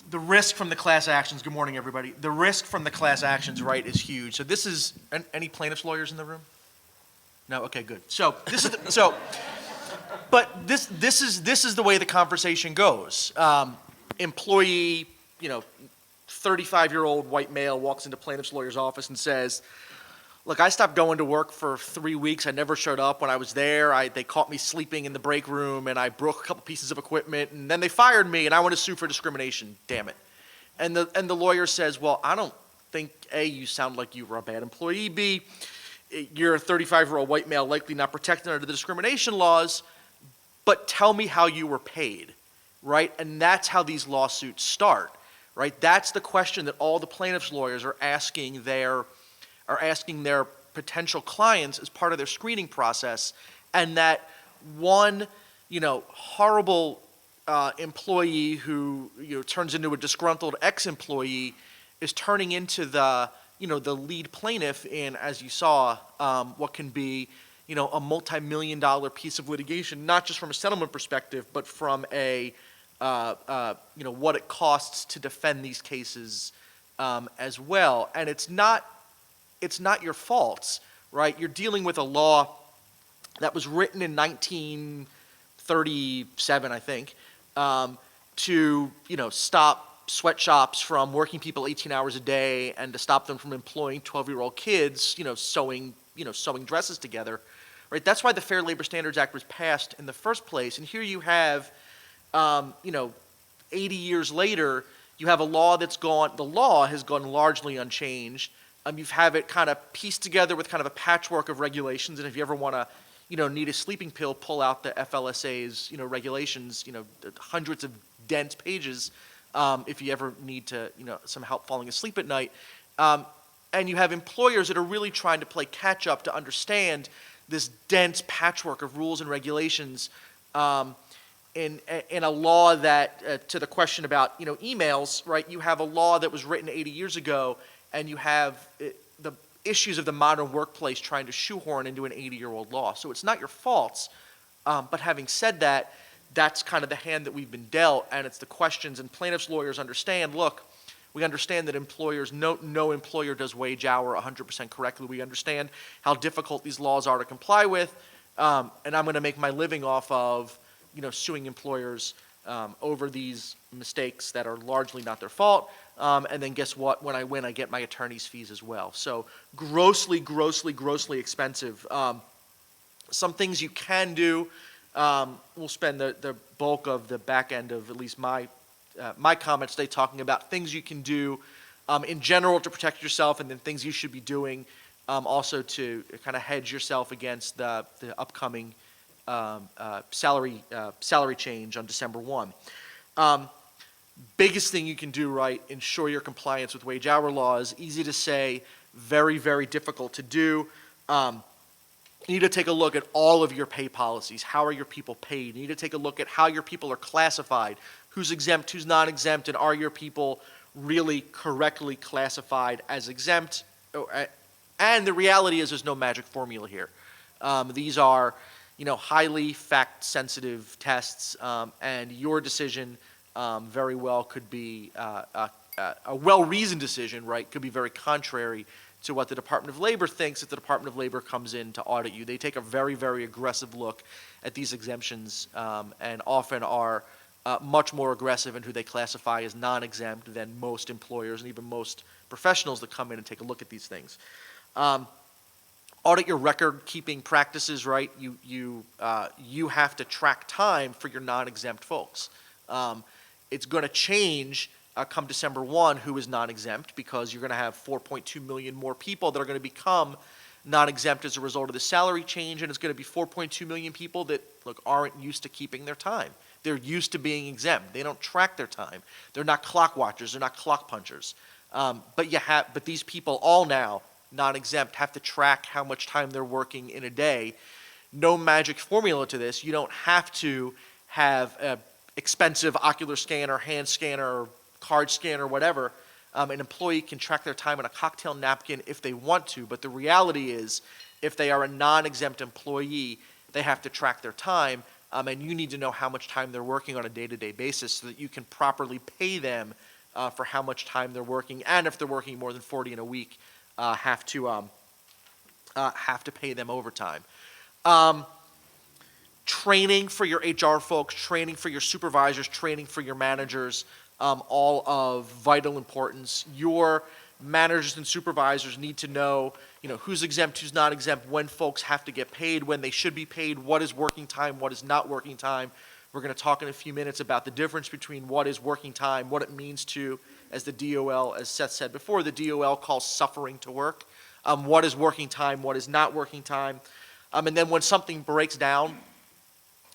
the risk from the class actions, good morning, everybody. The risk from the class actions, right, is huge. So this is, any plaintiffs' lawyers in the room? No, okay, good. So this is, but this is the way the conversation goes. Employee, 35-year-old white male walks into plaintiff's lawyer's office and says, look, I stopped going to work for 3 weeks. I never showed up when I was there. They caught me sleeping in the break room, and I broke a couple pieces of equipment, and then they fired me, and I want to sue for discrimination. Damn it. And the lawyer says, well, I don't think, A, you sound like you were a bad employee. B, you're a 35-year-old white male likely not protected under the discrimination laws, but tell me how you were paid, right? And that's how these lawsuits start, right? That's the question that all the plaintiffs' lawyers are asking their potential clients as part of their screening process, and that one, horrible employee who turns into a disgruntled ex-employee is turning into the lead plaintiff in, as you saw, what can be a multi-million-dollar piece of litigation, not just from a settlement perspective, but from a what it costs to defend these cases as well. And it's not your faults, right? You're dealing with a law that was written in 1937, I think, to stop sweatshops from working people 18 hours a day and to stop them from employing 12-year-old kids, sewing dresses together, right? That's why the Fair Labor Standards Act was passed in the first place. And here you have, 80 years later, you have a law the law has gone largely unchanged. You've have it kind of pieced together with kind of a patchwork of regulations, and if you ever want to, need a sleeping pill, pull out the FLSA's, regulations, hundreds of dense pages, if you ever need to, some help falling asleep at night. And you have employers that are really trying to play catch up to understand this dense patchwork of rules and regulations in a law that, to the question about, emails, right? You have a law that was written 80 years ago, and you have the issues of the modern workplace trying to shoehorn into an 80-year-old law. So it's not your faults, but having said that, that's kind of the hand that we've been dealt, and it's the questions, and plaintiffs' lawyers understand, look, we understand that employers, no employer does wage hour 100% correctly. We understand how difficult these laws are to comply with, and I'm going to make my living off of, suing employers over these mistakes that are largely not their fault. And then guess what? When I win, I get my attorney's fees as well. So grossly, grossly, grossly expensive. Some things you can do. We'll spend the bulk of the back end of at least my comments today talking about things you can do in general to protect yourself, and then things you should be doing also to kind of hedge yourself against the upcoming salary change on December 1. Biggest thing you can do, right, ensure your compliance with wage hour laws. Easy to say, very, very difficult to do. You need to take a look at all of your pay policies. How are your people paid? You need to take a look at how your people are classified. Who's exempt, who's non-exempt, and are your people really correctly classified as exempt? And the reality is there's no magic formula here. These are, highly fact-sensitive tests, and your decision very well could be a well-reasoned decision, right? Could be very contrary to what the Department of Labor thinks if the Department of Labor comes in to audit you. They take a very, very aggressive look at these exemptions and often are much more aggressive in who they classify as non-exempt than most employers and even most professionals that come in and take a look at these things. Audit your record-keeping practices, right? You have to track time for your non-exempt folks. It's going to change come December 1 who is non-exempt, because you're going to have 4.2 million more people that are going to become non-exempt as a result of the salary change, and it's going to be 4.2 million people that aren't used to keeping their time. They're used to being exempt. They don't track their time. They're not clock watchers. They're not clock punchers. But these people all now, non-exempt, have to track how much time they're working in a day. No magic formula to this. You don't have to have an expensive ocular scanner, hand scanner, card scanner, whatever. An employee can track their time on a cocktail napkin if they want to, but the reality is if they are a non-exempt employee, they have to track their time, and you need to know how much time they're working on a day-to-day basis so that you can properly pay them for how much time they're working, and if they're working more than 40 in a week, have to pay them overtime. Training for your HR folks, training for your supervisors, training for your managers, all of vital importance. Your managers and supervisors need to know, who's exempt, who's not exempt, when folks have to get paid, when they should be paid, what is working time, what is not working time. We're going to talk in a few minutes about the difference between what is working time, what it means to, as the DOL, as Seth said before, the DOL calls suffering to work. What is working time, what is not working time. And then when something breaks down,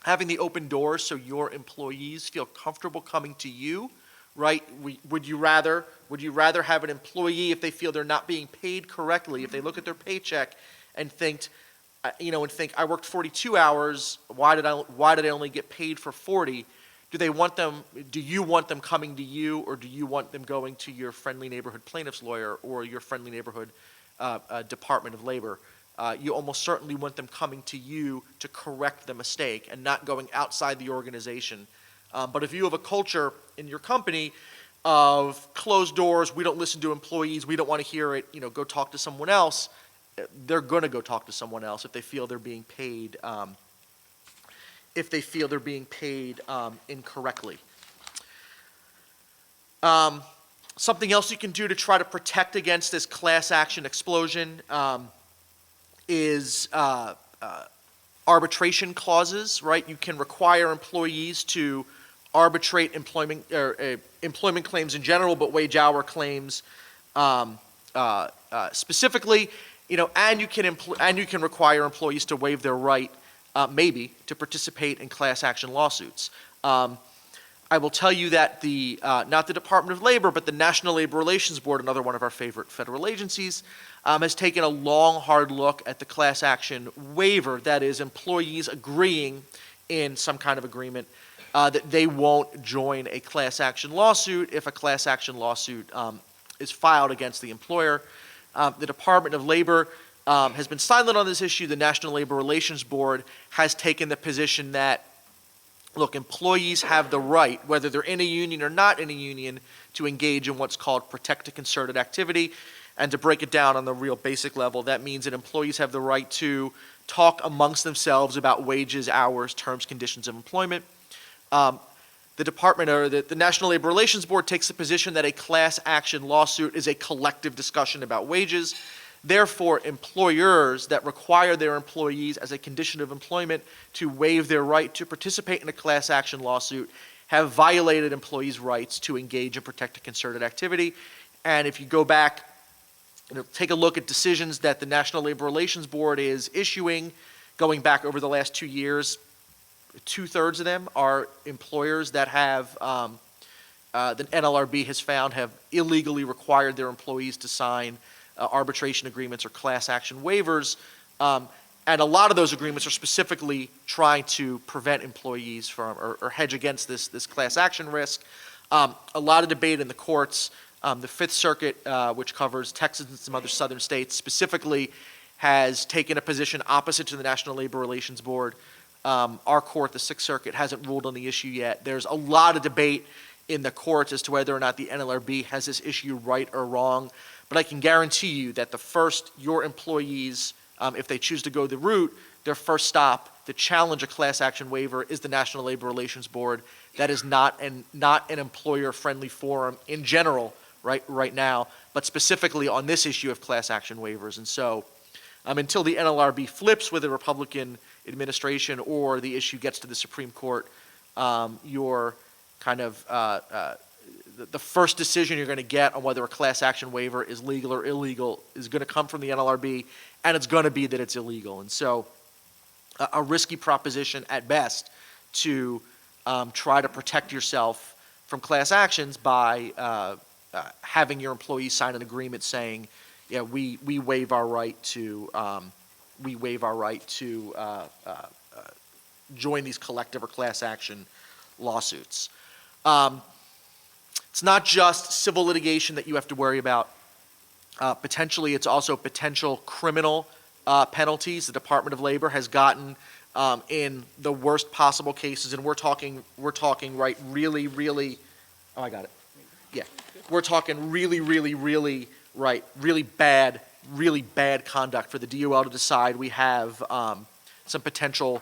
having the open doors so your employees feel comfortable coming to you, right? Would you rather have an employee, if they feel they're not being paid correctly, if they look at their paycheck and think, I worked 42 hours, why did I only get paid for 40? Do you want them coming to you, or do you want them going to your friendly neighborhood plaintiff's lawyer or your friendly neighborhood Department of Labor? You almost certainly want them coming to you to correct the mistake and not going outside the organization. But if you have a culture in your company of closed doors, we don't listen to employees, we don't want to hear it, go talk to someone else, they're going to go talk to someone else if they feel they're being paid, incorrectly. Something else you can do to try to protect against this class action explosion is arbitration clauses, right? You can require employees to arbitrate employment claims in general, but wage hour claims specifically, and you can require employees to waive their right, maybe, to participate in class action lawsuits. I will tell you that not the Department of Labor, but the National Labor Relations Board, another one of our favorite federal agencies, has taken a long, hard look at the class action waiver, that is, employees agreeing in some kind of agreement that they won't join a class action lawsuit if a class action lawsuit is filed against the employer. The Department of Labor has been silent on this issue. The National Labor Relations Board has taken the position that, look, employees have the right, whether they're in a union or not in a union, to engage in what's called protected concerted activity. And to break it down on the real basic level, that means that employees have the right to talk amongst themselves about wages, hours, terms, conditions of employment. The National Labor Relations Board takes the position that a class action lawsuit is a collective discussion about wages. Therefore, employers that require their employees as a condition of employment to waive their right to participate in a class action lawsuit have violated employees' rights to engage in protected concerted activity. And if you go back, take a look at decisions that the National Labor Relations Board is issuing, going back over the last 2 years, 2/3 of them are employers that have, the NLRB has found, have illegally required their employees to sign arbitration agreements or class action waivers. And a lot of those agreements are specifically trying to prevent employees from, or hedge against this class action risk. A lot of debate in the courts. The Fifth Circuit, which covers Texas and some other southern states, specifically has taken a position opposite to the National Labor Relations Board. Our court, the Sixth Circuit, hasn't ruled on the issue yet. There's a lot of debate in the courts as to whether or not the NLRB has this issue right or wrong. But I can guarantee you that your employees, if they choose to go the route, their first stop to challenge a class action waiver is the National Labor Relations Board. That is not an employer-friendly forum in general right now, but specifically on this issue of class action waivers. And so until the NLRB flips with a Republican administration or the issue gets to the Supreme Court, your kind of the first decision you're going to get on whether a class action waiver is legal or illegal is going to come from the NLRB, and it's going to be that it's illegal. And so a risky proposition at best to try to protect yourself from class actions by having your employees sign an agreement saying, yeah, we waive our right to join these collective or class action lawsuits. It's not just civil litigation that you have to worry about. Potentially, it's also potential criminal penalties. The Department of Labor has gotten in the worst possible cases, and we're talking right, really, really. Oh, I got it. Yeah, we're talking really, really, really, right, really bad conduct for the DOL to decide we have some potential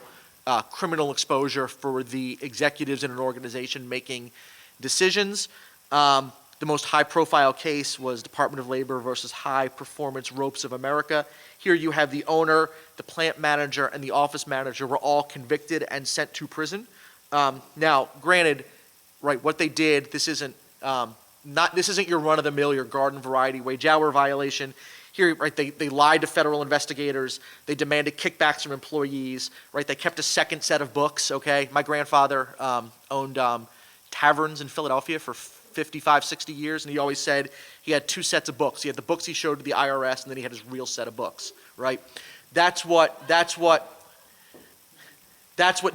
criminal exposure for the executives in an organization making decisions. The most high-profile case was Department of Labor versus High Performance Ropes of America. Here you have the owner, the plant manager, and the office manager were all convicted and sent to prison. Now, granted, right, what they did, this isn't your run-of-the-mill, your garden variety wage hour violation. Here, right, they lied to federal investigators. They demanded kickbacks from employees. Right, they kept a second set of books. Okay, my grandfather owned taverns in Philadelphia for 55, 60 years, and he always said he had two sets of books. He had the books he showed to the IRS, and then he had his real set of books. Right, that's what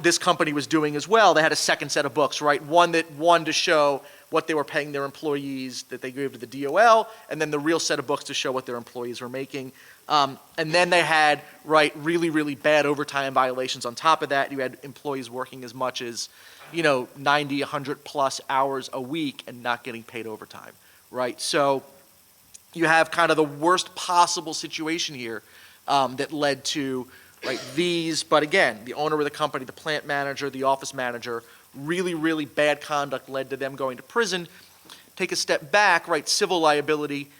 this company was doing as well. They had a second set of books. Right, one to show what they were paying their employees that they gave to the DOL, and then the real set of books to show what their employees were making. And then they had, right, really, really bad overtime violations on top of that. You had employees working as much as, 90, 100 plus hours a week and not getting paid overtime, right? So you have kind of the worst possible situation here that led to, right, these, but again, the owner of the company, the plant manager, the office manager, really, really bad conduct led to them going to prison. Take a step back, right, civil liability,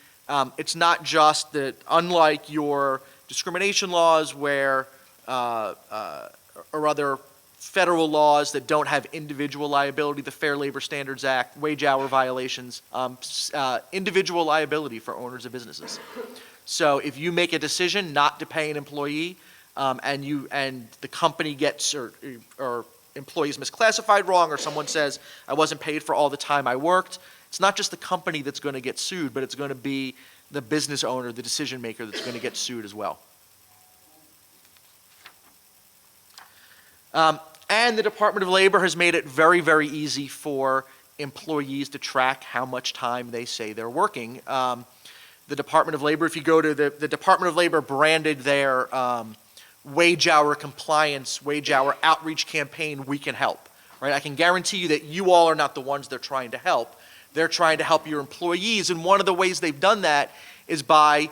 it's not just that, unlike your discrimination laws where, or other federal laws that don't have individual liability, the Fair Labor Standards Act, wage hour violations, individual liability for owners of businesses. So if you make a decision not to pay an employee, and the company gets, or employees misclassified wrong, or someone says, I wasn't paid for all the time I worked, it's not just the company that's going to get sued, but it's going to be the business owner, the decision maker that's going to get sued as well. And the Department of Labor has made it very, very easy for employees to track how much time they say they're working. The Department of Labor, if you go to the Department of Labor branded their wage hour compliance, wage hour outreach campaign, We Can Help, right? I can guarantee you that you all are not the ones they're trying to help. They're trying to help your employees, and one of the ways they've done that is by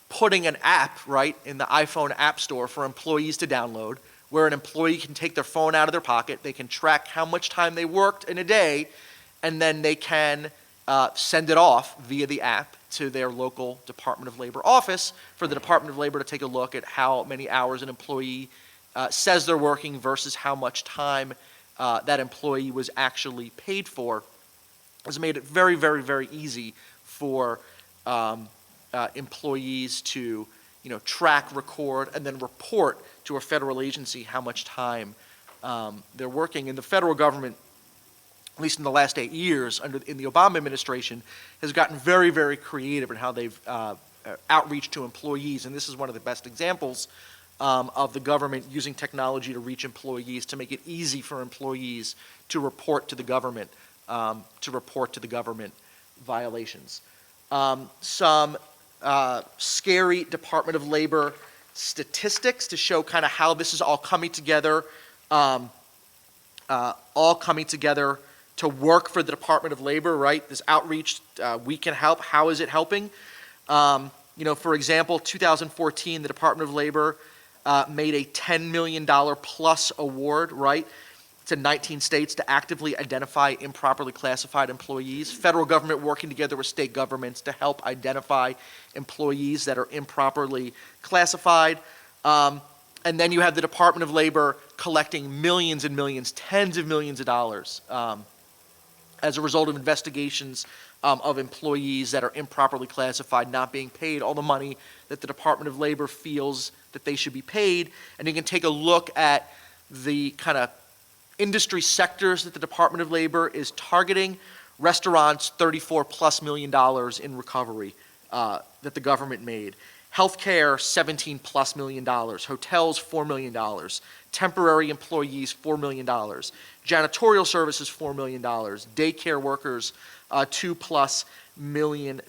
putting an app, right, in the iPhone App Store for employees to download, where an employee can take their phone out of their pocket, they can track how much time they worked in a day, and then they can send it off via the app to their local Department of Labor office for the Department of Labor to take a look at how many hours an employee says they're working versus how much time that employee was actually paid for. Has made it very, very, very easy for employees to, track, record, and then report to a federal agency how much time they're working. And the federal government, at least in the last 8 years, in the Obama administration, has gotten very, very creative in how they've outreach to employees. And this is one of the best examples of the government using technology to reach employees, to make it easy for employees to report to the government, violations. Some scary Department of Labor statistics to show kind of how this is all coming together, to work for the Department of Labor, right? This outreach, We Can Help, how is it helping? For example, 2014, the Department of Labor made a $10 million plus award, right, to 19 states to actively identify improperly classified employees. Federal government working together with state governments to help identify employees that are improperly classified. And then you have the Department of Labor collecting millions and millions, tens of millions of dollars as a result of investigations of employees that are improperly classified, not being paid all the money that the Department of Labor feels that they should be paid. And you can take a look at the kind of industry sectors that the Department of Labor is targeting. Restaurants, $34+ million in recovery that the government made. Healthcare, $17+ million. Hotels, $4 million. Temporary employees, $4 million. Janitorial services, $4 million. Daycare workers, $2+ million,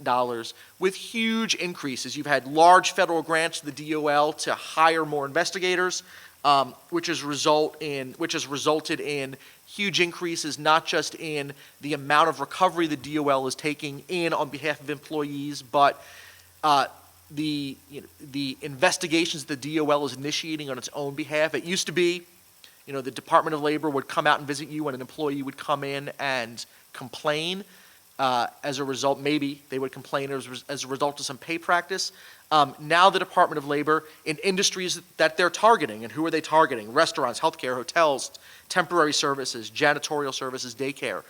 with huge increases. You've had large federal grants to the DOL to hire more investigators, which has resulted in huge increases not just in the amount of recovery the DOL is taking in on behalf of employees, but the investigations the DOL is initiating on its own behalf. It used to be, the Department of Labor would come out and visit you, and an employee would come in and complain. As a result, maybe they would complain as a result of some pay practice. Now the Department of Labor, in industries that they're targeting, and who are they targeting? Restaurants, healthcare, hotels, temporary services, janitorial services, daycare.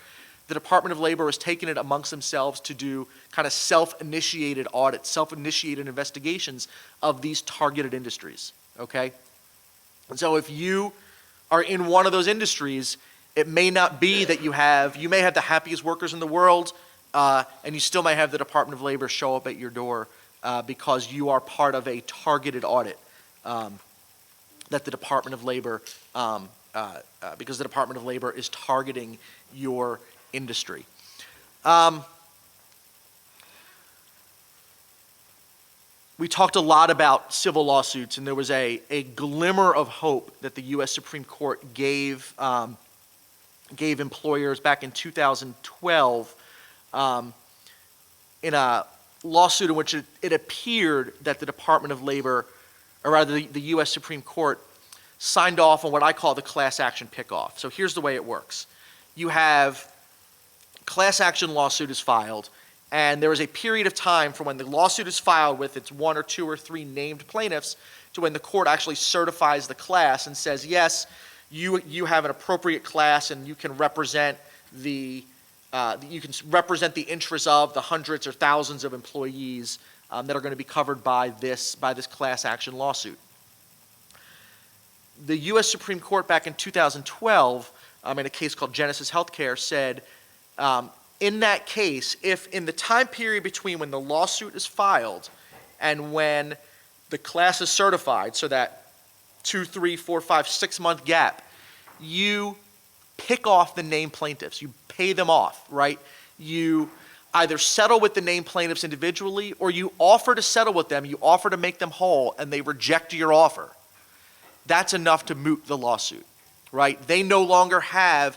The Department of Labor has taken it amongst themselves to do kind of self-initiated audits, self-initiated investigations of these targeted industries, okay? And so if you are in one of those industries, it may not be that you may have the happiest workers in the world, and you still may have the Department of Labor show up at your door because you are part of a targeted audit that the Department of Labor, because the Department of Labor is targeting your industry. We talked a lot about civil lawsuits, and there was a glimmer of hope that the U.S. Supreme Court gave employers back in 2012 in a lawsuit in which it appeared that the Department of Labor, or rather the U.S. Supreme Court, signed off on what I call the class action pickoff. So here's the way it works. You have class action lawsuit is filed, and there is a period of time from when the lawsuit is filed with its one or two or three named plaintiffs to when the court actually certifies the class and says, yes, you have an appropriate class and you can represent the interests of the hundreds or thousands of employees that are going to be covered by this class action lawsuit. The U.S. Supreme Court back in 2012, in a case called Genesis Healthcare, said in that case, if in the time period between when the lawsuit is filed and when the class is certified, so that 2, 3, 4, 5, 6 month gap, you pick off the named plaintiffs, you pay them off, right? You either settle with the named plaintiffs individually or you offer to settle with them, you offer to make them whole, and they reject your offer. That's enough to moot the lawsuit, right? They no longer have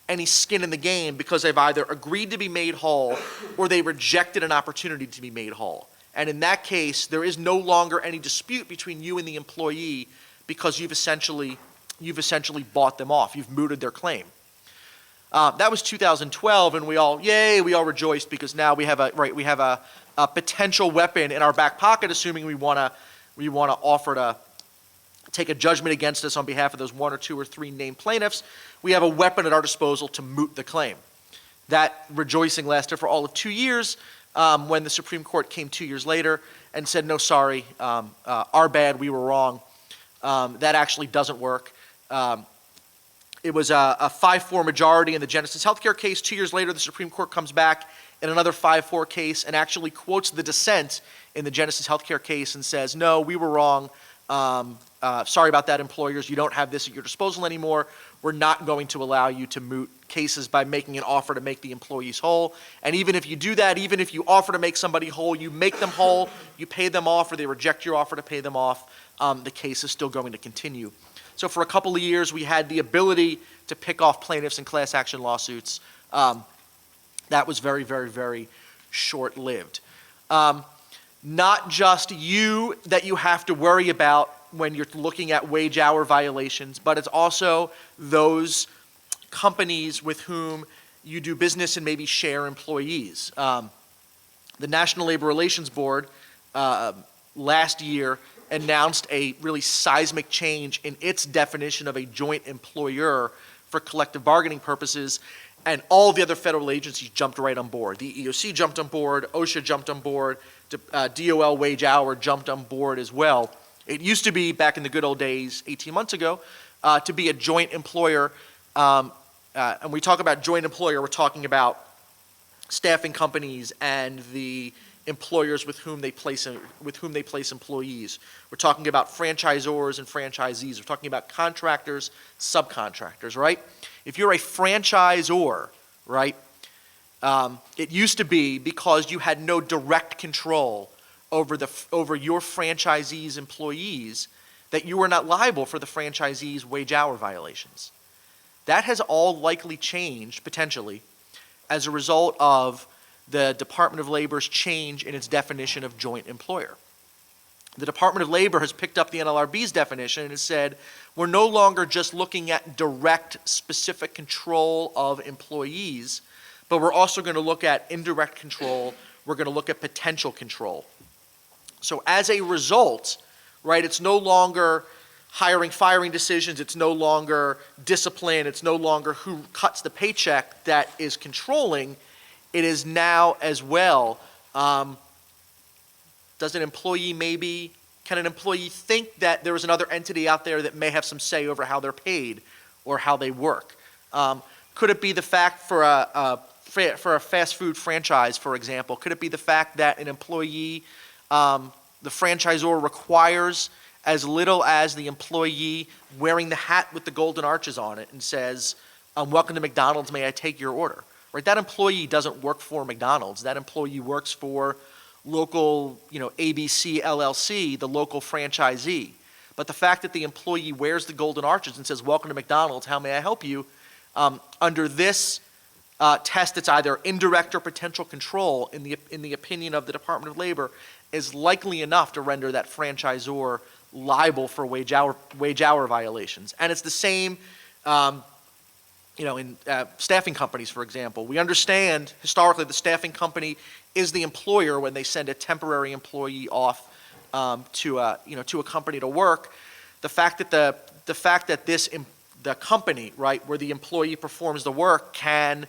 any skin in the game because they've either agreed to be made whole or they rejected an opportunity to be made whole. And in that case, there is no longer any dispute between you and the employee because you've essentially bought them off. You've mooted their claim. That was 2012, and we all rejoiced because now we have a potential weapon in our back pocket, assuming we want to offer to take a judgment against us on behalf of those one or two or three named plaintiffs. We have a weapon at our disposal to moot the claim. That rejoicing lasted for all of 2 years when the Supreme Court came 2 years later and said, no, sorry, our bad, we were wrong. That actually doesn't work. It was a 5-4 majority in the Genesis Healthcare case. 2 years later, the Supreme Court comes back in another 5-4 case and actually quotes the dissent in the Genesis Healthcare case and says, no, we were wrong. Sorry about that, employers. You don't have this at your disposal anymore. We're not going to allow you to moot cases by making an offer to make the employees whole. And even if you do that, even if you offer to make somebody whole, you make them whole, you pay them off, or they reject your offer to pay them off, the case is still going to continue. So for a couple of years, we had the ability to pick off plaintiffs in class action lawsuits. That was very, very, very short-lived. Not just you that you have to worry about when you're looking at wage hour violations, but it's also those companies with whom you do business and maybe share employees. The National Labor Relations Board last year announced a really seismic change in its definition of a joint employer for collective bargaining purposes, and all the other federal agencies jumped right on board. The EEOC jumped on board, OSHA jumped on board, DOL wage hour jumped on board as well. It used to be, back in the good old days, 18 months ago, to be a joint employer. And we talk about joint employer, we're talking about staffing companies and the employers with whom they place employees. We're talking about franchisors and franchisees. We're talking about contractors, subcontractors, right? If you're a franchisor, right, it used to be because you had no direct control over your franchisee's employees that you were not liable for the franchisee's wage hour violations. That has all likely changed, potentially, as a result of the Department of Labor's change in its definition of joint employer. The Department of Labor has picked up the NLRB's definition and has said, we're no longer just looking at direct, specific control of employees, but we're also going to look at indirect control. We're going to look at potential control. So as a result, right, it's no longer hiring, firing decisions. It's no longer discipline. It's no longer who cuts the paycheck that is controlling. It is now as well, can an employee think that there is another entity out there that may have some say over how they're paid or how they work? Could it be the fact for a fast food franchise, for example, could it be the fact that an employee, the franchisor requires as little as the employee wearing the hat with the golden arches on it and says, welcome to McDonald's, may I take your order? Right? That employee doesn't work for McDonald's. That employee works for local, ABC LLC, the local franchisee. But the fact that the employee wears the golden arches and says, welcome to McDonald's, how may I help you? Under this test, it's either indirect or potential control, in the opinion of the Department of Labor, is likely enough to render that franchisor liable for wage hour violations. And it's the same, in staffing companies, for example. We understand historically the staffing company is the employer when they send a temporary employee off to a company to work. The fact that the company, right, where the employee performs the work, can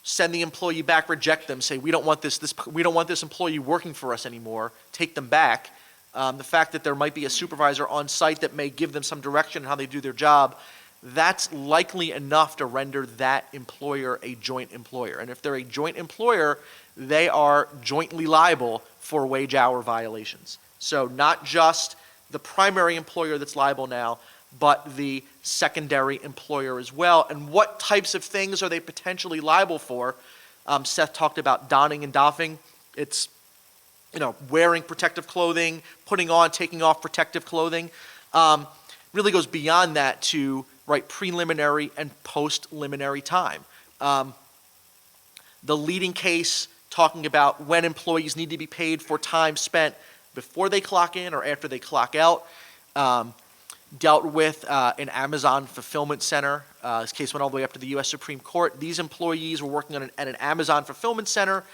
send the employee back, reject them, say we don't want this employee working for us anymore, take them back. The fact that there might be a supervisor on site that may give them some direction on how they do their job, that's likely enough to render that employer a joint employer. And if they're a joint employer, they are jointly liable for wage hour violations. So not just the primary employer that's liable now, but the secondary employer as well. And what types of things are they potentially liable for? Seth talked about donning and doffing. It's wearing protective clothing, putting on, taking off protective clothing. Really goes beyond that to preliminary and post-liminary time. The leading case talking about when employees need to be paid for time spent before they clock in or after they clock out, dealt with an Amazon fulfillment center. This case went all the way up to the U.S. Supreme Court. These employees were working at an Amazon fulfillment center.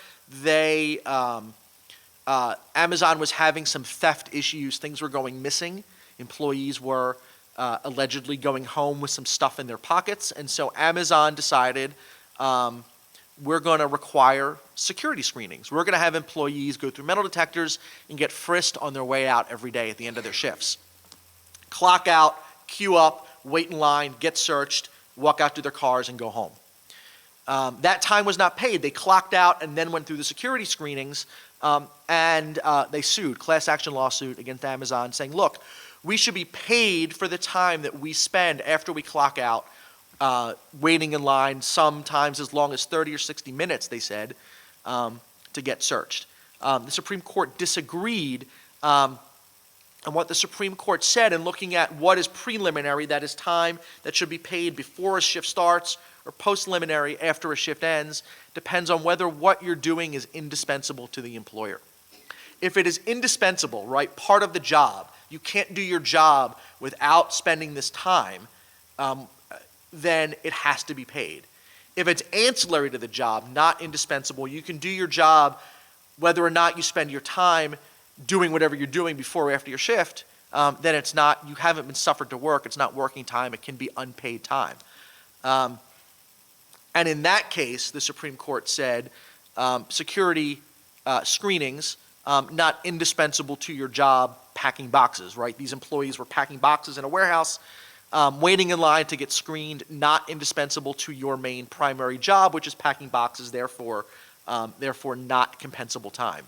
Amazon was having some theft issues. Things were going missing. Employees were allegedly going home with some stuff in their pockets. And so Amazon decided, we're going to require security screenings. We're going to have employees go through metal detectors and get frisked on their way out every day at the end of their shifts. Clock out, queue up, wait in line, get searched, walk out to their cars and go home. That time was not paid. They clocked out and then went through the security screenings, and they sued, class action lawsuit against Amazon, saying, look, we should be paid for the time that we spend after we clock out, waiting in line, sometimes as long as 30 or 60 minutes, they said, to get searched. The Supreme Court disagreed, and what the Supreme Court said in looking at what is preliminary, that is time that should be paid before a shift starts, or post-liminary after a shift ends, depends on whether what you're doing is indispensable to the employer. If it is indispensable, right, part of the job, you can't do your job without spending this time, then it has to be paid. If it's ancillary to the job, not indispensable, you can do your job whether or not you spend your time doing whatever you're doing before or after your shift, then it's not, you haven't been suffered to work, it's not working time, it can be unpaid time. And in that case, the Supreme Court said security screenings, not indispensable to your job, packing boxes, right? These employees were packing boxes in a warehouse, waiting in line to get screened, not indispensable to your main primary job, which is packing boxes, therefore not compensable time.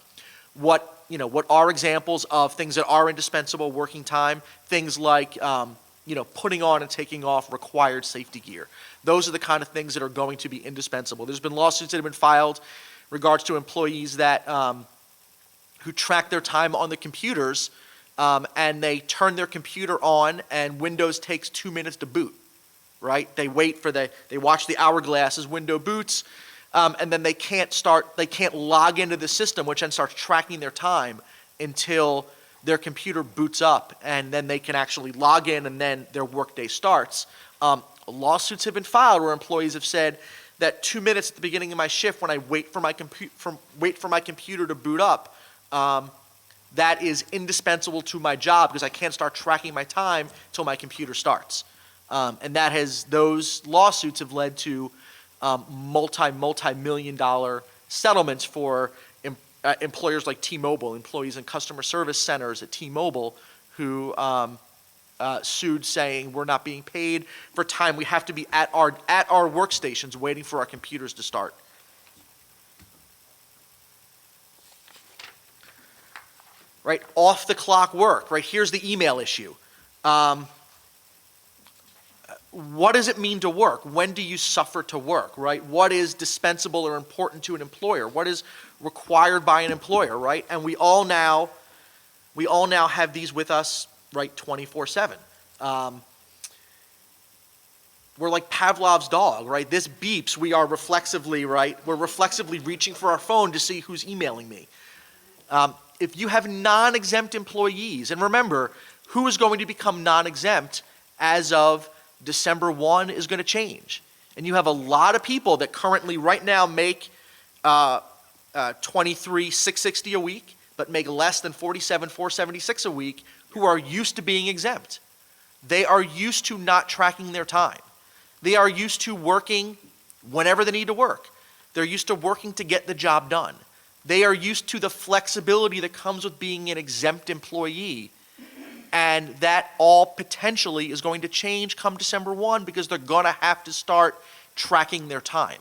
What are examples of things that are indispensable working time? Things like, putting on and taking off required safety gear. Those are the kind of things that are going to be indispensable. There's been lawsuits that have been filed in regards to employees that who track their time on the computers, and they turn their computer on and Windows takes 2 minutes to boot, right? They watch the hourglass as window boots, and then they can't log into the system, which then starts tracking their time until their computer boots up, and then they can actually log in, and then their workday starts. Lawsuits have been filed where employees have said that 2 minutes at the beginning of my shift, when I wait for my computer to boot up, that is indispensable to my job because I can't start tracking my time till my computer starts. And those lawsuits have led to multi-million-dollar settlements for employers like T-Mobile, employees in customer service centers at T-Mobile who sued saying we're not being paid for time. We have to be at our workstations waiting for our computers to start. Right, off the clock work, right? Here's the email issue. What does it mean to work? When do you suffer to work, right? What is dispensable or important to an employer? What is required by an employer, right? And we all now have these with us, right, 24/7. We're like Pavlov's dog, right? This beeps, we are reflexively, right? We're reflexively reaching for our phone to see who's emailing me. If you have non-exempt employees, and remember, who is going to become non-exempt as of December 1 is going to change. And you have a lot of people that currently right now make $23,660 a week, but make less than $47,476 a week, who are used to being exempt. They are used to not tracking their time. They are used to working whenever they need to work. They're used to working to get the job done. They are used to the flexibility that comes with being an exempt employee. And that all potentially is going to change come December 1 because they're going to have to start tracking their time.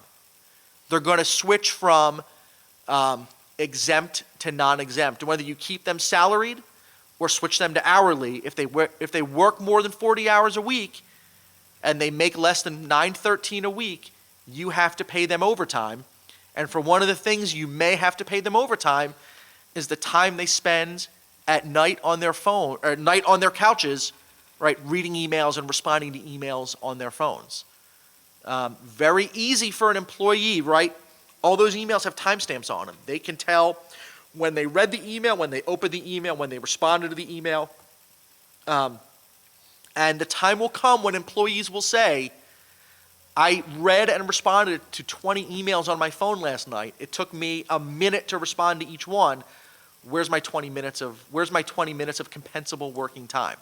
They're going to switch from exempt to non-exempt. Whether you keep them salaried or switch them to hourly, if they work more than 40 hours a week and they make less than $913 a week, you have to pay them overtime. And for one of the things you may have to pay them overtime is the time they spend at night on their phone, or at night on their couches, right, reading emails and responding to emails on their phones. Very easy for an employee, right? All those emails have timestamps on them. They can tell when they read the email, when they opened the email, when they responded to the email. And the time will come when employees will say, I read and responded to 20 emails on my phone last night. It took me a minute to respond to each one. Where's my 20 minutes of compensable working time?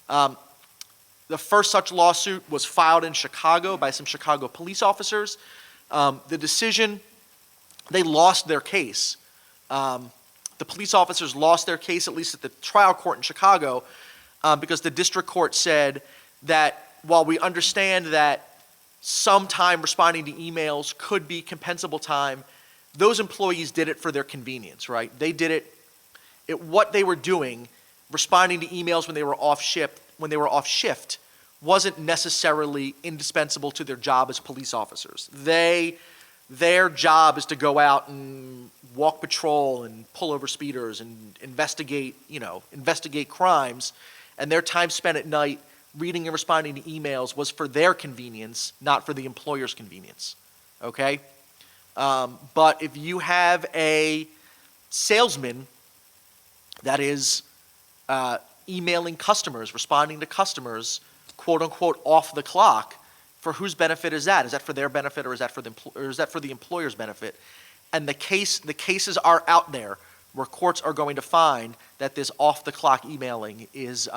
The first such lawsuit was filed in Chicago by some Chicago police officers. The decision, they lost their case. The police officers lost their case, at least at the trial court in Chicago, because the district court said that while we understand that some time responding to emails could be compensable time, those employees did it for their convenience, right? They did it what they were doing, responding to emails when they were off shift, wasn't necessarily indispensable to their job as police officers. Their job is to go out and walk patrol and pull over speeders and investigate crimes, and their time spent at night reading and responding to emails was for their convenience, not for the employer's convenience, okay? But if you have a salesman that is emailing customers, responding to customers, quote unquote, off the clock, for whose benefit is that? Is that for their benefit or is that for the employer's benefit? And the cases are out there where courts are going to find that this off the clock emailing is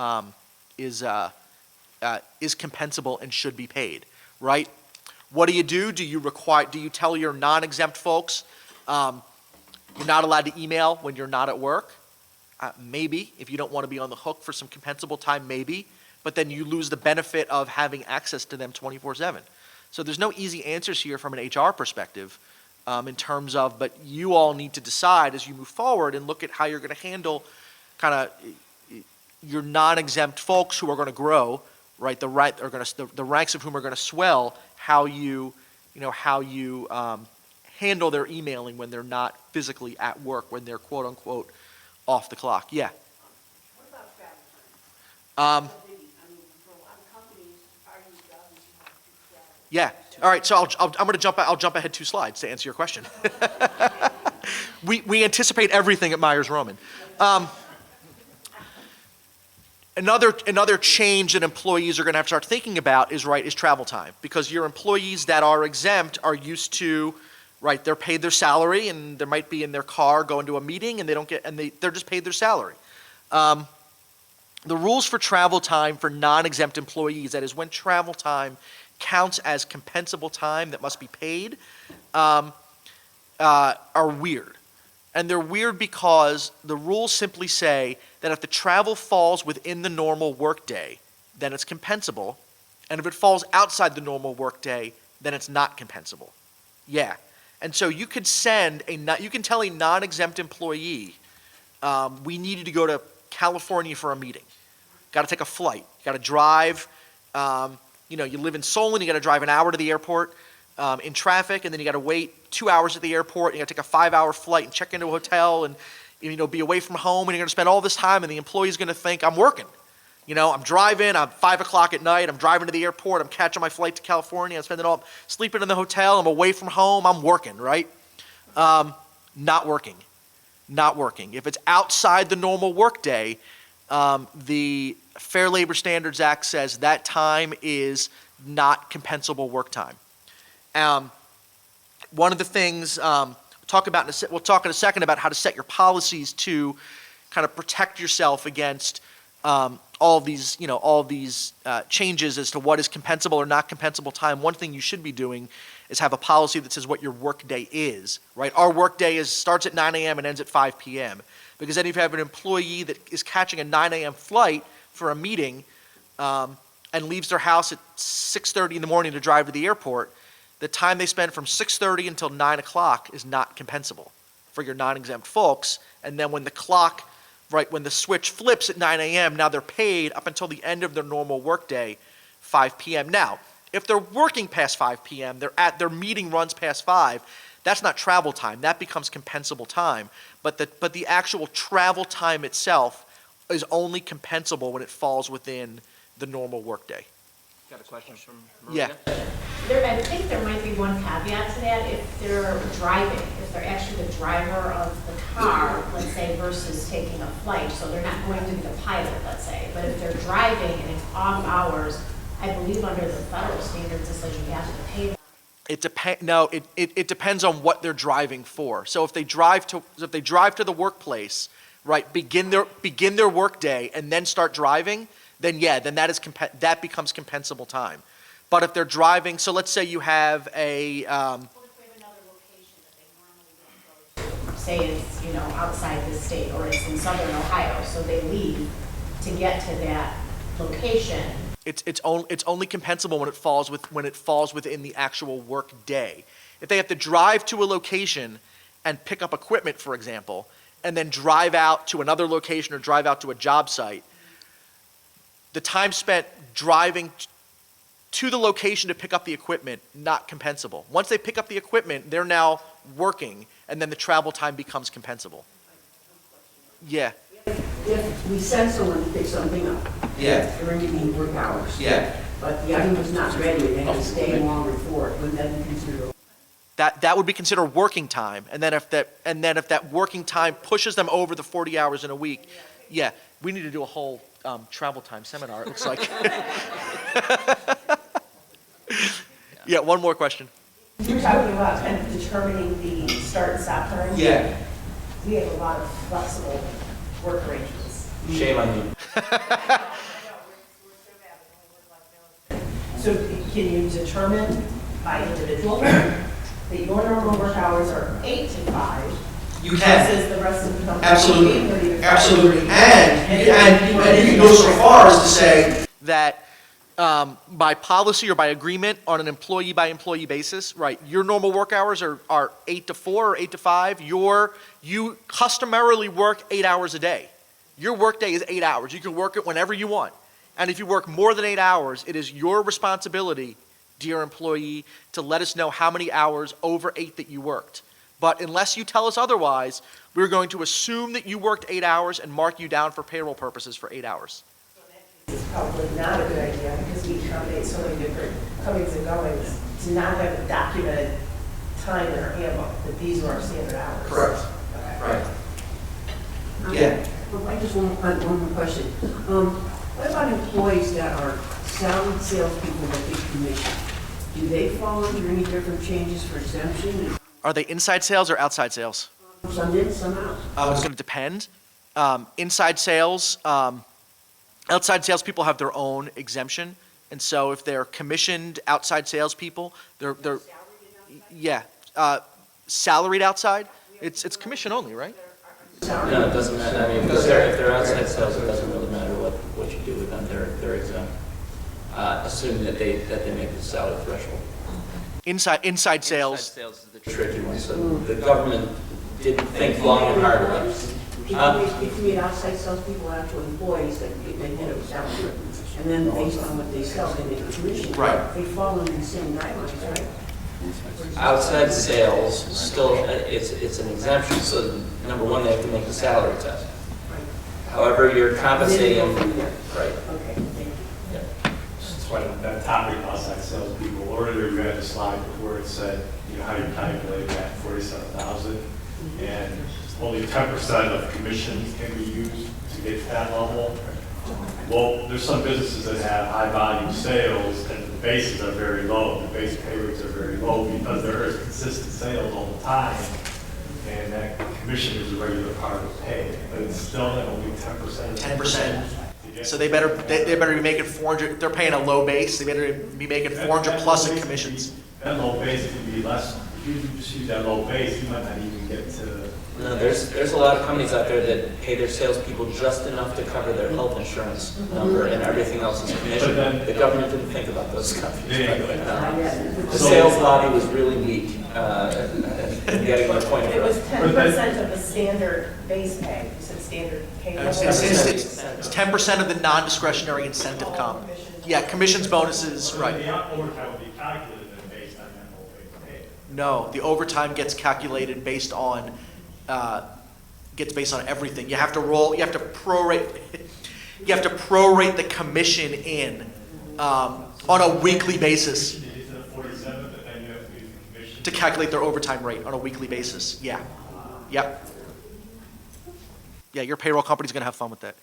compensable and should be paid, right? What do? Do you tell your non-exempt folks you're not allowed to email when you're not at work? Maybe, if you don't want to be on the hook for some compensable time, maybe, but then you lose the benefit of having access to them 24/7. So there's no easy answers here from an HR perspective in terms of, but you all need to decide as you move forward and look at how you're going to handle kind of your non-exempt folks who are going to grow, right? The ranks of whom are going to swell. How you handle their emailing when they're not physically at work, when they're quote unquote off the clock. Yeah. What about travel time? I mean, for a lot of companies, are you jobs Yeah. All right. So I'm going to I'll jump ahead 2 slides to answer your question. We anticipate everything at Meyers Roman. Another change that employees are going to have to start thinking about is travel time, because your employees that are exempt are used to, right, they're paid their salary and they might be in their car going to a meeting and they're just paid their salary. The rules for travel time for non-exempt employees, that is when travel time counts as compensable time that must be paid, are weird. And they're weird because the rules simply say that if the travel falls within the normal workday, then it's compensable. And if it falls outside the normal workday, then it's not compensable. Yeah. And so you could you can tell a non-exempt employee, we need you to go to California for a meeting. Got to take a flight. Got to drive. You live in Solon, you got to drive an hour to the airport in traffic, and then you got to wait 2 hours at the airport. You got to take a 5-hour flight and check into a hotel and be away from home, and you're going to spend all this time, and the employee's going to think, I'm working. I'm driving, I'm 5 o'clock at night, I'm driving to the airport, I'm catching my flight to California, I'm spending all, sleeping in the hotel, I'm away from home, I'm working, right? Not working. Not working. If it's outside the normal workday, the Fair Labor Standards Act says that time is not compensable work time. One of the things we'll talk in a second about how to set your policies to kind of protect yourself against all these changes as to what is compensable or not compensable time. One thing you should be doing is have a policy that says what your work day is, right? Our work day starts at 9 a.m. and ends at 5 p.m. Because then if you have an employee that is catching a 9 a.m. flight for a meeting and leaves their house at 6:30 in the morning to drive to the airport, the time they spend from 6:30 until 9 o'clock is not compensable for your non-exempt folks. And then when the clock, right, when the switch flips at 9 a.m., now they're paid up until the end of their normal workday, 5 p.m. Now, if they're working past 5 p.m., their meeting runs past 5, that's not travel time. That becomes compensable time. But the actual travel time itself is only compensable when it falls within the normal workday. Got a question from Maria? Yeah. I think there might be one caveat to that. If they're driving, if they're actually the driver of the car, let's say, versus taking a flight, so they're not going to be the pilot, let's say, but if they're driving and it's off hours, I believe under the federal standards, it's like you have to pay them. It depends on what they're driving for. So if they drive to the workplace, right, begin their work day and then start driving, then that becomes compensable time. But if they're driving, so let's say you have a What if we have another location that they normally don't go to? Say it's, outside the state, or it's in southern Ohio, so they leave to get to that location. It's only compensable when it falls within the actual work day. If they have to drive to a location and pick up equipment, for example, and then drive out to another location or drive out to a job site, the time spent driving to the location to pick up the equipment, not compensable. Once they pick up the equipment, they're now working, and then the travel time becomes compensable. Yeah. If we send someone to pick something up, during work hours, but the item was not ready, they had to stay longer for it, would that be considered? That would be considered working time, and then if that working time pushes them over the 40 hours in a week, we need to do a whole travel time seminar. It looks like. Yeah, one more question. You're talking about kind of determining the start and stop time. Yeah. We have a lot of flexible work arrangements. Shame on you. So can you determine by individual that your normal work hours are 8 to 5? You can. Versus the rest of the company. Absolutely. Absolutely. And you can go so far as to say That by policy or by agreement on an employee by employee basis, right, your normal work hours are 8 to 4 or 8 to 5. You customarily work 8 hours a day. Your work day is 8 hours. You can work it whenever you want. And if you work more than 8 hours, it is your responsibility, dear employee, to let us know how many hours over 8 that you worked. But unless you tell us otherwise, we're going to assume that you worked 8 hours and mark you down for payroll purposes for 8 hours. So in that case, It's probably not a good idea because we accommodate so many different comings and goings to not have a documented time in our handbook that these are our standard hours. Correct. Right. Yeah. Well, I just want one more question. What about employees that are salaried salespeople that get commission? Do they fall under any different changes for exemption? Are they inside sales or outside sales? Some in, some out. It's going to depend. Inside sales, outside salespeople have their own exemption, and so if they're commissioned outside salespeople, they're yeah, salaried outside. It's commission only, right? No, it doesn't matter. I mean, because if they're outside sales, it doesn't really matter what you do with them. They're exempt, assuming that they make the salary threshold. Inside sales. Inside sales is the tricky one. So the government didn't think long and hard about it. If you meet outside salespeople out to employees that they hit a salary, and then based on what they sell, they make a commission. Right. They fall under the same guidelines, right? Outside sales, still, it's an exemption, so number one, they have to make the salary test. However, you're compensating, And then they go from there. right, Okay, thank you. yeah. That's why that topic outside salespeople, earlier you had a slide where it said, you know, how you calculate that 47,000, and only 10% of commissions can be used to get to that level. Well, there's some businesses that have high volume sales and the bases are very low, the base pay rates are very low because there is consistent sales all the time, and that commission is a regular part of pay, but it's still at only 10%. 10%. So they better be making 400. If they're paying a low base, they better be making 400 plus in commissions. That low base can be less, if you just use that low base, you might not even get to. No, there's a lot of companies out there that pay their salespeople just enough to cover their health insurance number, and everything else is commission. The government didn't think about those companies. The sales lobby was really weak in getting my point It was across. 10% of the standard base pay, you said standard pay. It's 10% of the non-discretionary incentive comp. Yeah, commissions, bonuses, right. The overtime will be calculated then based on that low base pay. No, the overtime gets calculated based on everything. You have to prorate the commission in on a weekly basis It's a 47, but then you have to use the commission. to calculate their overtime rate on a weekly basis. Yeah. Yep. Yeah, your payroll company's gonna have fun with that.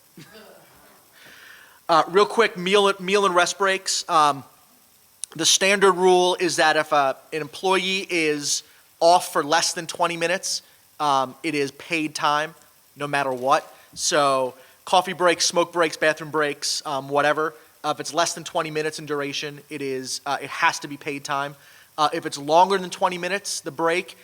Real quick, meal and rest breaks. The standard rule is that if an employee is off for less than 20 minutes, it is paid time, no matter what. So coffee breaks, smoke breaks, bathroom breaks, whatever. If it's less than 20 minutes in duration, it has to be paid time. If it's longer than 20 minutes, the break,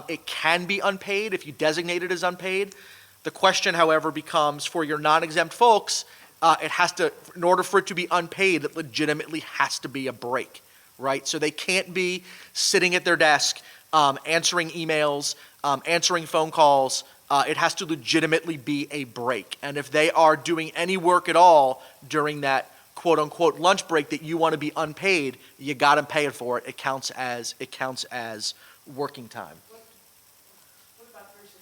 it can be unpaid if you designate it as unpaid. The question, however, becomes for your non-exempt folks, in order for it to be unpaid, it legitimately has to be a break, right? So they can't be sitting at their desk, answering emails, answering phone calls. It has to legitimately be a break. And if they are doing any work at all during that quote-unquote lunch break that you want to be unpaid, you got to pay it for it. It counts as working time. What about nursing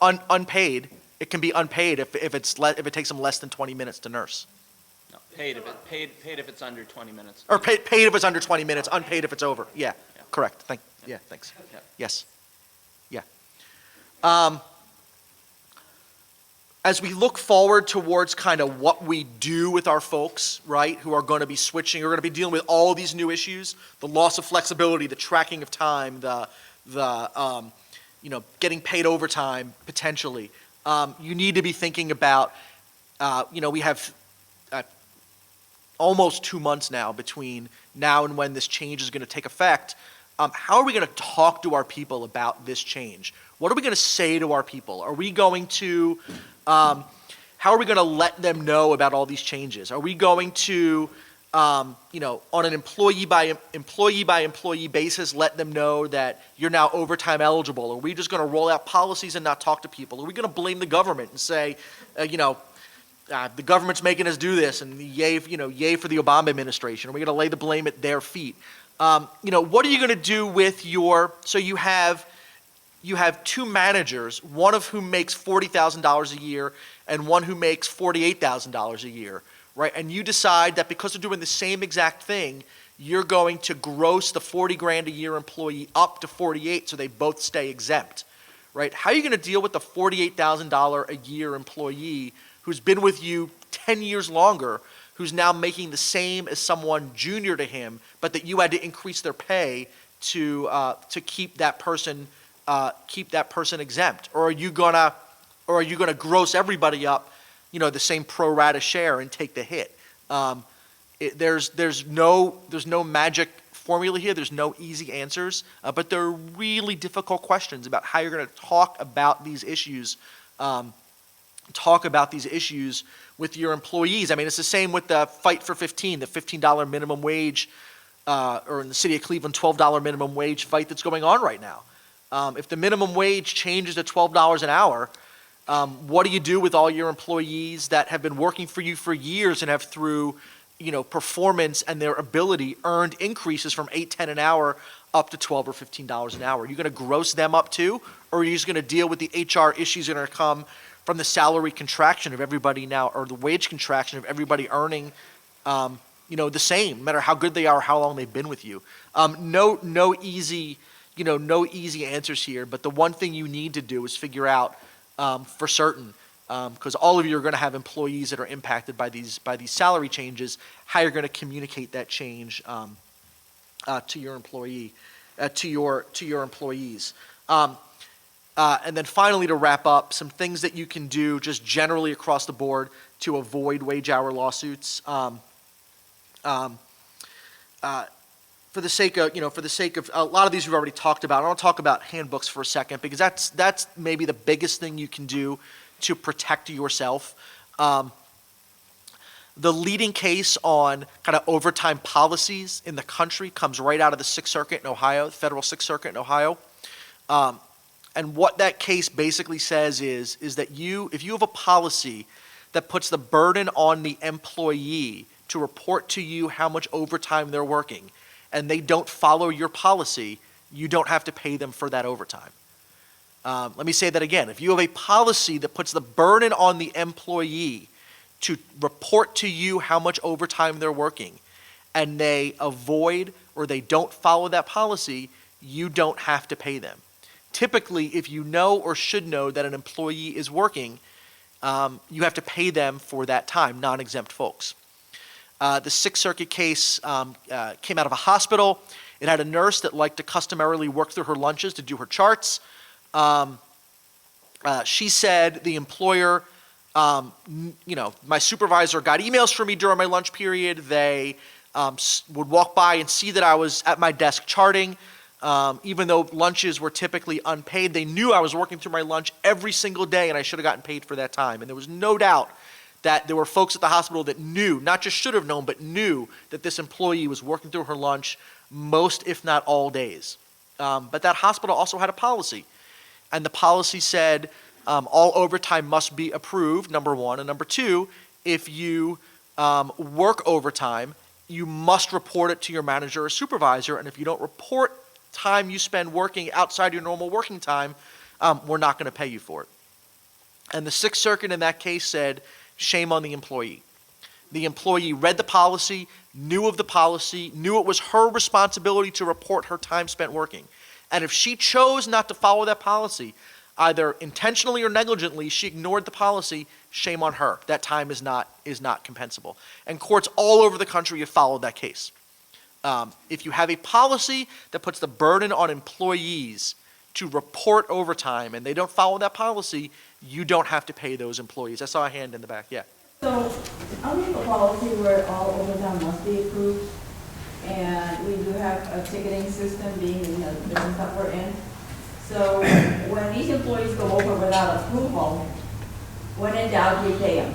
others? Unpaid. It can be unpaid if it takes them less than 20 minutes to nurse. No, paid if it's under 20 minutes. Or paid if it's under 20 minutes, unpaid if it's over. Yeah, correct. Thanks. Yeah. Yes. Yeah. As we look forward towards kind of what we do with our folks, right, who are going to be switching, who are going to be dealing with all these new issues, the loss of flexibility, the tracking of time, the getting paid overtime potentially. You need to be thinking about, we have almost 2 months now between now and when this change is going to take effect. How are we going to talk to our people about this change? What are we going to say to our people? Are we going to, how are we going to let them know about all these changes? Are we going to, on an employee by employee basis, let them know that you're now overtime eligible? Are we just going to roll out policies and not talk to people? Are we going to blame the government and say, the government's making us do this, and yay for the Obama administration? Are we going to lay the blame at their feet? What are you going to do with so you have 2 managers, one of whom makes $40,000 a year and one who makes $48,000 a year, right? And you decide that because they're doing the same exact thing, you're going to gross the 40 grand a year employee up to 48 so they both stay exempt, right? How are you going to deal with the $48,000 a year employee who's been with you 10 years longer, who's now making the same as someone junior to him, but that you had to increase their pay to keep that person exempt? Or are you gonna gross everybody up, the same pro rata share and take the hit? There's no magic formula here. There's no easy answers, but there are really difficult questions about how you're going to talk about these issues. With your employees. I mean, it's the same with the Fight for 15, the $15 minimum wage, or in the city of Cleveland, $12 minimum wage fight that's going on right now. If the minimum wage changes to $12 an hour, what do you do with all your employees that have been working for you for years and have through performance and their ability earned increases from $8, $10 an hour up to $12 or $15 an hour? Are you going to gross them up too? Or are you just going to deal with the HR issues that are going to come from the salary contraction of everybody now, or the wage contraction of everybody earning, the same, no matter how good they are, or how long they've been with you? No easy answers here. But the one thing you need to do is figure out for certain, because all of you are going to have employees that are impacted by these salary changes, how you're going to communicate that change to your employees. And then finally, to wrap up, some things that you can do just generally across the board to avoid wage hour lawsuits. For the sake of a lot of these we've already talked about, I want to talk about handbooks for a second, because that's maybe the biggest thing you can do to protect yourself. The leading case on kind of overtime policies in the country comes right out of the Sixth Circuit in Ohio, the Federal Sixth Circuit in Ohio. And what that case basically says is that if you have a policy that puts the burden on the employee to report to you how much overtime they're working, and they don't follow your policy, you don't have to pay them for that overtime. Let me say that again. If you have a policy that puts the burden on the employee to report to you how much overtime they're working, and they avoid or they don't follow that policy, you don't have to pay them. Typically, if you know or should know that an employee is working, you have to pay them for that time, non-exempt folks. The Sixth Circuit case came out of a hospital. It had a nurse that liked to customarily work through her lunches to do her charts. She said the employer, my supervisor got emails from me during my lunch period. They would walk by and see that I was at my desk charting. Even though lunches were typically unpaid, they knew I was working through my lunch every single day, and I should have gotten paid for that time. And there was no doubt that there were folks at the hospital that knew, not just should have known, but knew that this employee was working through her lunch most, if not all days. But that hospital also had a policy. And the policy said all overtime must be approved, number one. And number two, if you work overtime, you must report it to your manager or supervisor. And if you don't report time you spend working outside your normal working time, we're not going to pay you for it. And the Sixth Circuit in that case said, shame on the employee. The employee read the policy, knew of the policy, knew it was her responsibility to report her time spent working. And if she chose not to follow that policy, either intentionally or negligently, she ignored the policy, shame on her. That time is not compensable. And courts all over the country have followed that case. If you have a policy that puts the burden on employees to report overtime and they don't follow that policy, you don't have to pay those employees. I saw a hand in the back. Yeah. So, I have a policy where all overtime must be approved, and we do have a ticketing system being in the business that we're in. So, when these employees go over without approval, when in doubt, we pay them.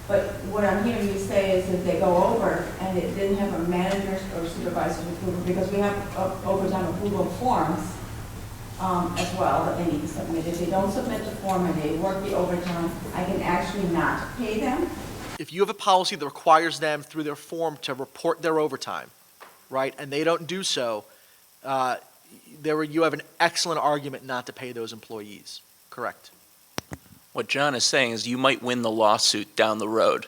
But what I'm hearing you say is that they go over and it didn't have a manager's or supervisor's approval, because we have overtime approval forms as well that they need to submit. If they don't submit the form and they work the overtime, I can actually not pay them. If you have a policy that requires them through their form to report their overtime, right, and they don't do so, you have an excellent argument not to pay those employees. Correct. What John is saying is you might win the lawsuit down the road.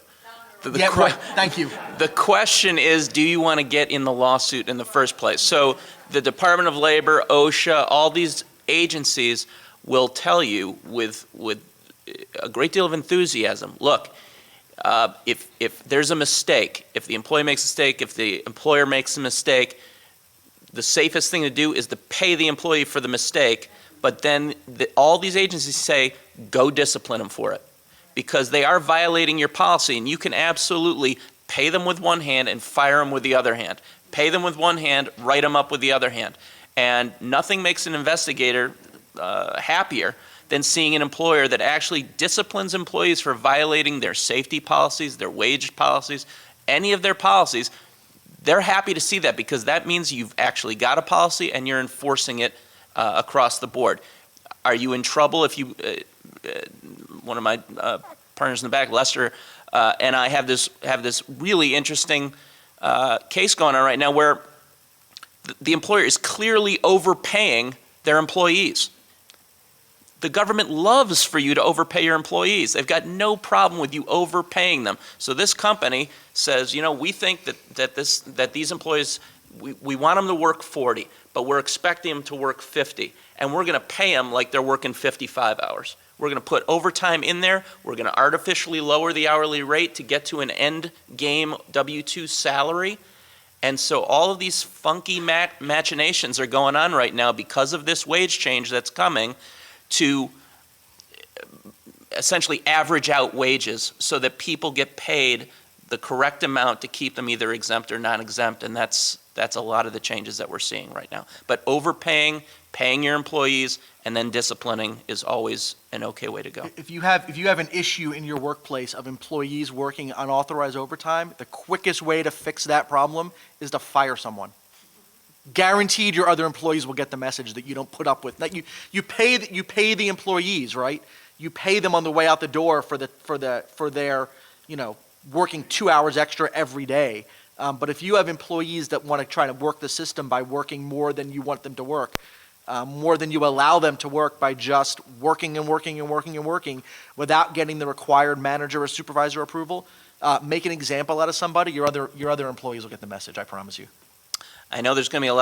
The Yeah, que- right, thank you. The question is, do you want to get in the lawsuit in the first place? So the Department of Labor, OSHA, all these agencies will tell you with a great deal of enthusiasm, look, if there's a mistake, if the employee makes a mistake, if the employer makes a mistake, the safest thing to do is to pay the employee for the mistake, but then all these agencies say, go discipline them for it. Because they are violating your policy, and you can absolutely pay them with one hand and fire them with the other hand. Pay them with one hand, write them up with the other hand. And nothing makes an investigator happier than seeing an employer that actually disciplines employees for violating their safety policies, their wage policies, any of their policies. They're happy to see that because that means you've actually got a policy and you're enforcing it across the board. Are you in trouble if you, one of my partners in the back, Lester, and I have this really interesting case going on right now where the employer is clearly overpaying their employees. The government loves for you to overpay your employees. They've got no problem with you overpaying them. So this company says, you know, we think that these employees, we want them to work 40, but we're expecting them to work 50, and we're going to pay them like they're working 55 hours. We're going to put overtime in there. We're going to artificially lower the hourly rate to get to an end game W-2 salary. And so all of these funky machinations are going on right now because of this wage change that's coming to essentially average out wages so that people get paid the correct amount to keep them either exempt or non-exempt, and that's a lot of the changes that we're seeing right now. But overpaying, paying your employees, and then disciplining is always an okay way to go. If you have an issue in your workplace of employees working unauthorized overtime, the quickest way to fix that problem is to fire someone. Guaranteed your other employees will get the message that you don't put up with, that you pay the employees, right? You pay them on the way out the door for their, you know, working 2 hours extra every day. But if you have employees that want to try to work the system by working more than you want them to work, more than you allow them to work by just working and working and working and working without getting the required manager or supervisor approval, make an example out of somebody, your other employees will get the message, I promise you. I know there's going to be a lot